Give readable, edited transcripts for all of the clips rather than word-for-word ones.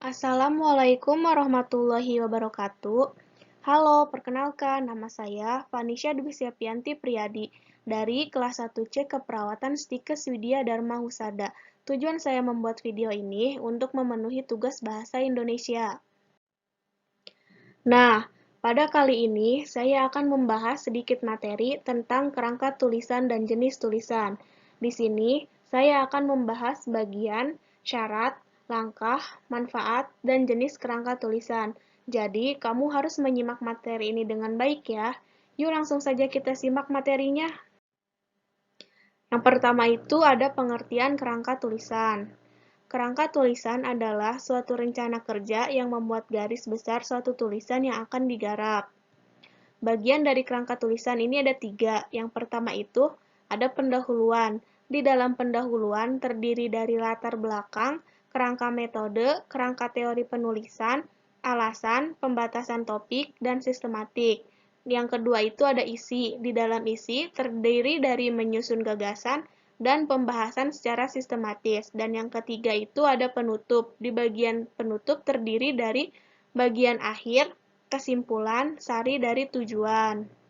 Assalamualaikum warahmatullahi wabarakatuh. Halo, perkenalkan nama saya Vanisha Dwi Septianti Priyadi dari kelas 1C Keperawatan Stikes Widya Dharma Husada. Tujuan saya membuat video ini untuk memenuhi tugas bahasa Indonesia. Nah, pada kali ini saya akan membahas sedikit materi tentang kerangka tulisan dan jenis tulisan. Di sini saya akan membahas bagian syarat, langkah, manfaat, dan jenis kerangka tulisan. Jadi, kamu harus menyimak materi ini dengan baik ya. Yuk langsung saja kita simak materinya. Yang pertama itu ada pengertian kerangka tulisan. Kerangka tulisan adalah suatu rencana kerja yang membuat garis besar suatu tulisan yang akan digarap. Bagian dari kerangka tulisan ini ada 3. Yang pertama itu ada pendahuluan. Di dalam pendahuluan terdiri dari latar belakang, kerangka metode, kerangka teori penulisan, alasan, pembatasan topik, dan sistematik. Yang kedua itu ada isi. Di dalam isi terdiri dari menyusun gagasan dan pembahasan secara sistematis. Dan yang ketiga itu ada penutup. Di bagian penutup terdiri dari bagian akhir, kesimpulan, sari dari tujuan.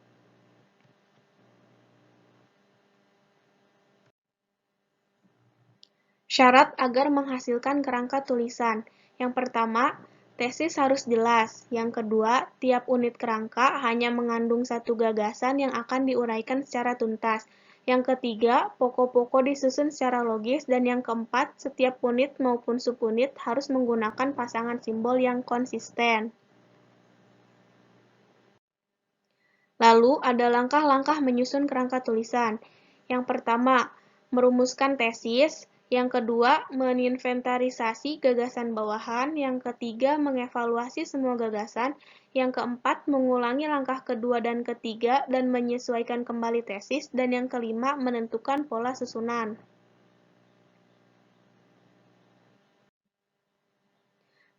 Syarat agar menghasilkan kerangka tulisan. Yang pertama, tesis harus jelas. Yang kedua, tiap unit kerangka hanya mengandung satu gagasan yang akan diuraikan secara tuntas. Yang ketiga, pokok-pokok disusun secara logis. Dan yang keempat, setiap unit maupun subunit harus menggunakan pasangan simbol yang konsisten. Lalu ada langkah-langkah menyusun kerangka tulisan. Yang pertama, merumuskan tesis. Yang kedua, menginventarisasi gagasan bawahan. Yang ketiga, mengevaluasi semua gagasan. Yang keempat, mengulangi langkah kedua dan ketiga dan menyesuaikan kembali tesis. Dan yang kelima, menentukan pola susunan.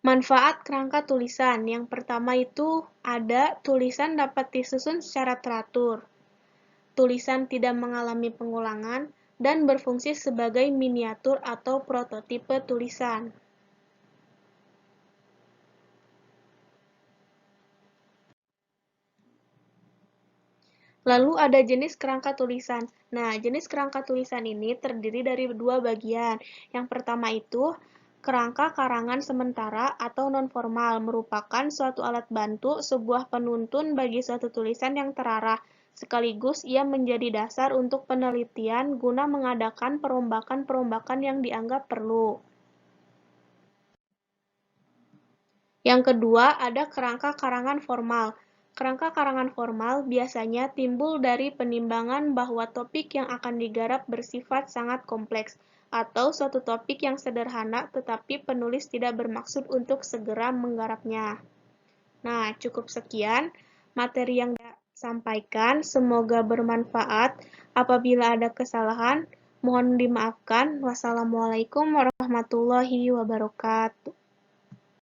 Manfaat kerangka tulisan. Yang pertama itu ada tulisan dapat disusun secara teratur. Tulisan tidak mengalami pengulangan dan berfungsi sebagai miniatur atau prototipe tulisan. Lalu ada jenis kerangka tulisan. Nah, jenis kerangka tulisan ini terdiri dari 2 bagian. Yang pertama itu kerangka karangan sementara atau nonformal, merupakan suatu alat bantu sebuah penuntun bagi suatu tulisan yang terarah. Sekaligus ia menjadi dasar untuk penelitian guna mengadakan perombakan-perombakan yang dianggap perlu. Yang kedua, ada kerangka karangan formal. Kerangka karangan formal biasanya timbul dari penimbangan bahwa topik yang akan digarap bersifat sangat kompleks, atau suatu topik yang sederhana tetapi penulis tidak bermaksud untuk segera menggarapnya. Nah, cukup sekian materi yang disampaikan. Semoga bermanfaat. Apabila ada kesalahan, mohon dimaafkan. Wassalamualaikum warahmatullahi wabarakatuh.